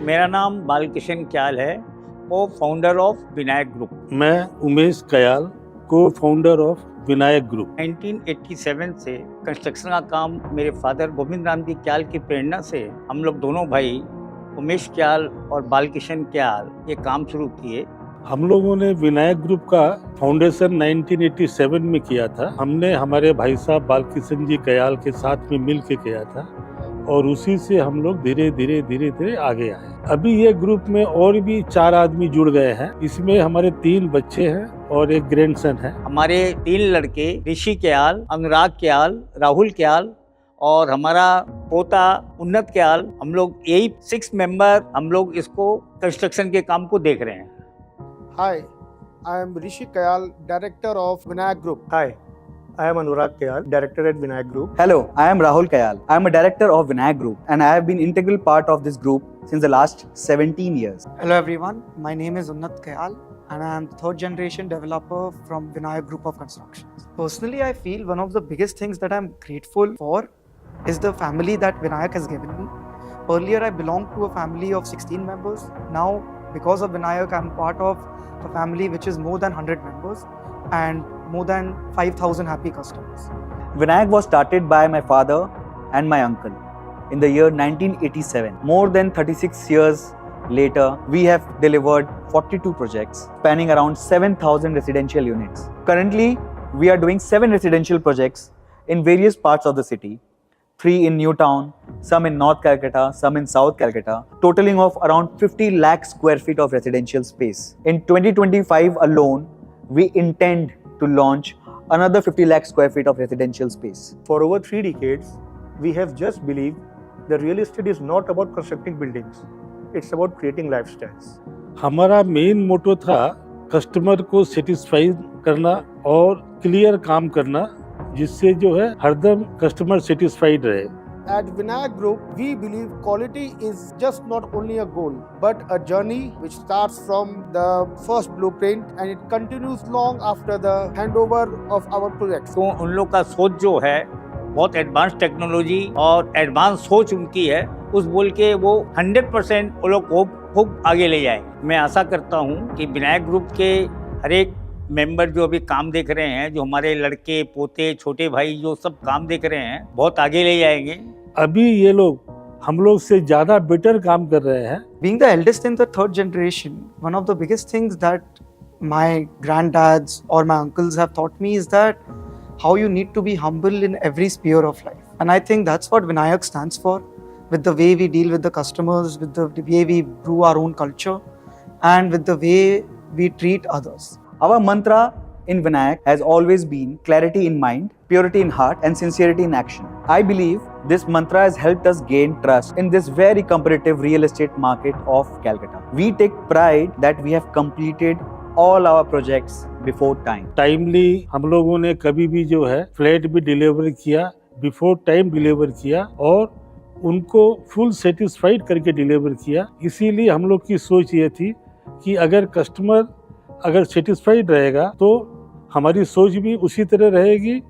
मेरा नाम बालकिशन क्याल है, को फाउंडर ऑफ विनायक ग्रुप। मैं उमेश कयाल, को फाउंडर ऑफ विनायक ग्रुप। 1987 से कंस्ट्रक्शन का काम मेरे फादर गोविंद राम जी क्याल की प्रेरणा से हम लोग दोनों भाई उमेश क्याल और बालकिशन क्याल ये काम शुरू किए। हम लोगों ने विनायक ग्रुप का फाउंडेशन 1987 में किया था। हमने हमारे भाई साहब बालकिशन जी कयाल के साथ में मिल के किया था और उसी से हम लोग धीरे धीरे आगे आए। अभी ये ग्रुप में और भी 4 आदमी जुड़ गए हैं। इसमें हमारे 3 बच्चे हैं और एक ग्रैंडसन है। हमारे 3 लड़के ऋषि क्याल, अनुराग क्याल, राहुल क्याल और हमारा पोता उन्नत क्याल, हम लोग यही 6 मेंबर हम लोग इसको कंस्ट्रक्शन के काम को देख रहे हैं। Hi, I am Rishi Kayal, Director of Vinayak Group. Hi, I am Anurag Kayal, Director at Vinayak Group. Hello, I am Rahul Kayal. I am a Director of Vinayak Group and I have been integral part of this group since the last 17 years. Hello everyone, my name is Unnat Kayal and I am third generation developer from Vinayak Group of Constructions. Personally, I feel one of the biggest things that I am grateful for is the family that Vinayak has given me. Earlier, I belonged to a family of 16 members. Now, because of Vinayak, I am part of a family which is more than 100 members and more than 5,000 happy customers. Vinayak was started by my father and my uncle in the year 1987. More than 36 years later, we have delivered 42 projects spanning around 7,000 residential units. Currently, we are doing 7 residential projects in various parts of the city. 3 in New Town, some in North Calcutta, some in South Calcutta, totaling of around 50 lakh square feet of residential space. In 2025 alone, we intend to launch another 50 lakh square feet of residential space. For over 3 decades, we have just believed that real estate is not about constructing buildings, it's about creating lifestyles. हमारा main motto था customer को satisfy करना और clear काम करना, जिससे जो है हरदम कस्टमर सेटिस्फाइड रहे। At Vinayak Group, we believe quality is just not only a goal, but a journey which starts from the first blueprint and it continues long after the handover of our projects. तो उन लोग का सोच जो है बहुत advance technology और advance सोच उनकी है, उस बोल के वो 100% वो लोग को खूब आगे ले जाए। मैं आशा करता हूँ कि विनायक ग्रुप के हर एक मेंबर जो अभी काम देख रहे हैं, जो हमारे लड़के पोते छोटे भाई जो सब काम देख रहे हैं, बहुत आगे ले जाएंगे। अभी ये लोग हम लोग से ज़्यादा बेटर काम कर रहे हैं। Being the eldest in the third generation, one of the biggest things that my granddads or my uncles have taught me is that how you need to be humble in every sphere of life. And I think that's what Vinayak stands for, with the way we deal with the customers, with the way we brew our own culture, and with the way we treat others. Our mantra in Vinayak has always been clarity in mind, purity in heart, and sincerity in action. I believe this mantra has helped us gain trust in this very competitive real estate market of Calcutta. We take pride that we have completed all our projects before time. Timely हम लोगों ने कभी भी जो है flat भी deliver किया, before time deliver किया और उनको फुल सेटिस्फाइड करके डिलीवर किया। इसीलिए हम लोग की सोच ये थी कि अगर कस्टमर अगर सेटिस्फाइड रहेगा तो हमारी सोच भी उसी तरह रहेगी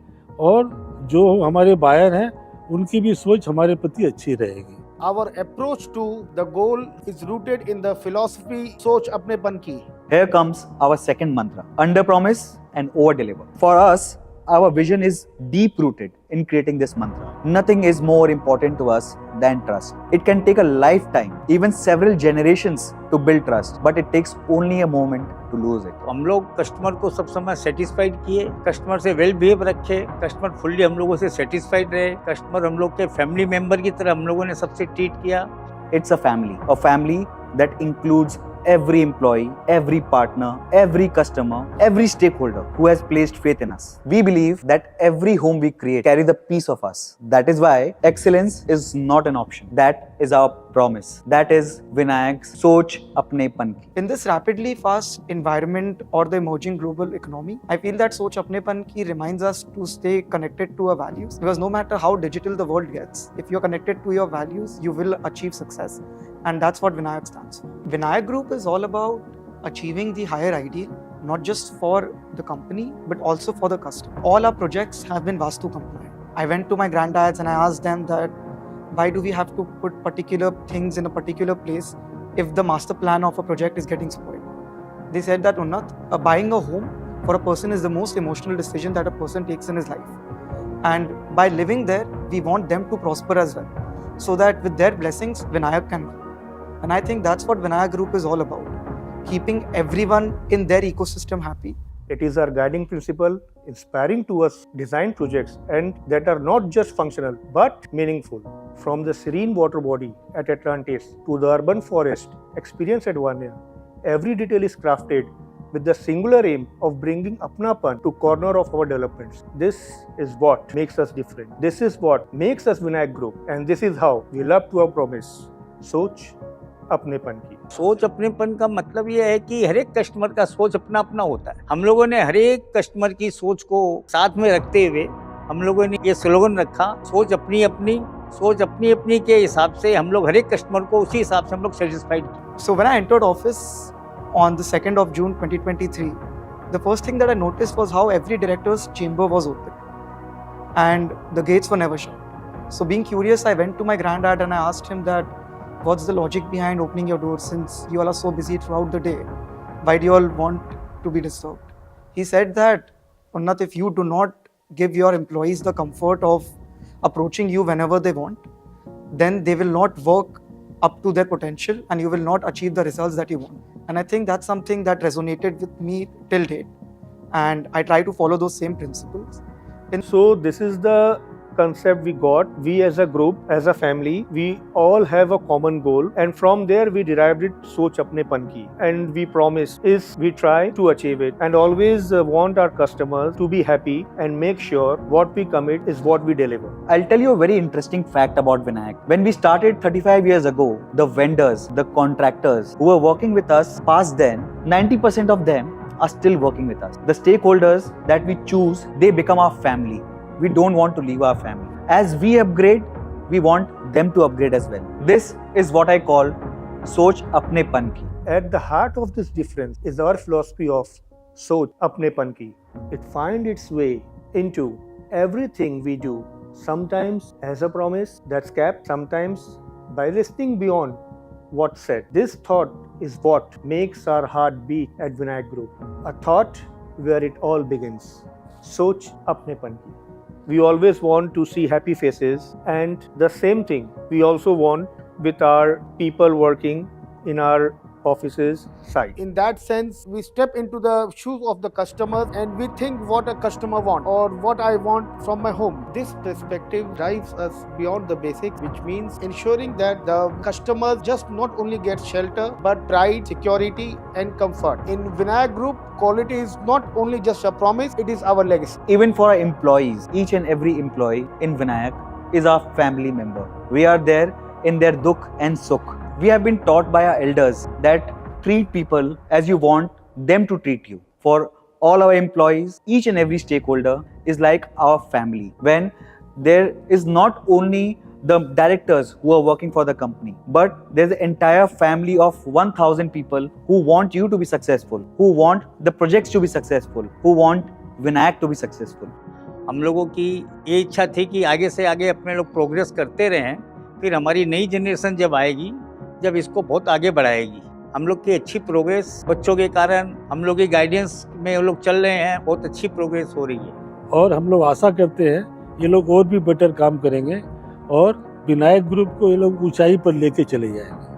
और जो हमारे बायर हैं उनकी भी सोच हमारे प्रति अच्छी रहेगी। Our approach to the goal is rooted in the philosophy सोच अपनेपन की। Here comes our second mantra, under promise and over deliver. For us, our vision is deep rooted in creating this mantra. Nothing is more important to us than trust. It can take a lifetime, even several generations to build trust, but it takes only a moment to lose it. हम लोग customer को सब समय satisfied किए, customer से well behave रखे, customer fully हम लोगों से सेटिस्फाइड रहे, कस्टमर हम लोग के फैमिली मेंबर की तरह हम लोगों ने सबसे ट्रीट किया। It's a family that includes every employee, every partner, every customer, every stakeholder who has placed faith in us. We believe that every home we create carry the piece of us. That is why excellence is not an option. That is our promise. That is Vinayak's Soch Apnepan Ki. In this rapidly fast environment or the emerging global economy, I feel that Soch Apnepan Ki reminds us to stay connected to our values, because no matter how digital the world gets, if you're connected to your values, you will achieve success. And that's what Vinayak stands for. Vinayak Group is all about achieving the higher ideal, not just for the company, but also for the customer. All our projects have been Vastu compliant. I went to my granddads and I asked them that why do we have to put particular things in a particular place if the master plan of a project is getting spoiled. They said that Unnat, buying a home for a person is the most emotional decision that a person takes in his life. And by living there, we want them to prosper as well, so that with their blessings, Vinayak can grow. And I think that's what Vinayak Group is all about, keeping everyone in their ecosystem happy. It is our guiding principle, inspiring to us design projects and that are not just functional but meaningful. From the serene water body at Atlantis to the urban forest experience at Vanya, every detail is crafted with the singular aim of bringing Apnapan to corner of our developments. This is what makes us different. This is what makes us Vinayak Group, and this is how we live up to our promise. सोच अपनेपन की। सोच अपनेपन का मतलब ये है कि हर एक कस्टमर का सोच अपना अपना होता है। हम लोगों ने हर एक कस्टमर की सोच को साथ में रखते हुए हम लोगों ने ये स्लोगन रखा, सोच अपनी अपनी के हिसाब से हम लोग हर एक कस्टमर को उसी हिसाब से हम लोग सेटिस्फाइड किए। So when I entered office on the 2nd of June 2023, the first thing that I noticed was how every director's chamber was open and the gates were never shut. So being curious, I went to my granddad and I asked him that, what's the logic behind opening your doors since you all are so busy throughout the day? Why do you all want to be disturbed? He said that, Unnat, if you do not give your employees the comfort of approaching you whenever they want, then they will not work up to their potential and you will not achieve the results that you want. And I think that's something that resonated with me till date. And I try to follow those same principles. So this is the concept we got. We as a group, as a family, we all have a common goal, and from there we derived it सोच अपनेपन की, and we promise is we try to achieve it and always want our customers to be happy and make sure what we commit is what we deliver. I'll tell you a very interesting fact about Vinayak. When we started 35 years ago, the vendors, the contractors who were working with us past then, 90% of them are still working with us. The stakeholders that we choose, they become our family. We don't want to leave our family. As we upgrade, we want them to upgrade as well. This is what I call Soch Apnepan Ki. At the heart of this difference is our philosophy of Soch Apnepan Ki. It finds its way into everything we do, sometimes as a promise that's kept, sometimes by listening beyond what's said. This thought is what makes our heart beat at Vinayak Group. A thought where it all begins. Soch Apnepan Ki. We always want to see happy faces, and the same thing we also want with our people working in our offices side. In that sense, we step into the shoes of the customers and we think what a customer wants or what I want from my home. This perspective drives us beyond the basics, which means ensuring that the customers just not only get shelter but pride, security and comfort. In Vinayak Group, quality is not only just a promise, it is our legacy. Even for our employees, each and every employee in Vinayak is our family member. We are there in their dukh and sukh. We have been taught by our elders that treat people as you want them to treat you. For all our employees, each and every stakeholder is like our family. When there is not only the directors who are working for the company, but there's an entire family of 1,000 people who want you to be successful, who want the projects to be successful, who want Vinayak to be successful. हम लोगों की ये इच्छा थी कि आगे से आगे अपने लोग प्रोग्रेस करते रहें, फिर हमारी नई जनरेशन जब आएगी, जब इसको बहुत आगे बढ़ाएगी। हम लोग की अच्छी प्रोग्रेस बच्चों के कारण, हम लोग की गाइडेंस में वो लोग चल रहे हैं, बहुत अच्छी प्रोग्रेस हो रही है। और हम लोग आशा करते हैं ये लोग और भी बेटर काम करेंगे और विनायक ग्रुप को ये लोग ऊंचाई पर लेके चले जाएंगे।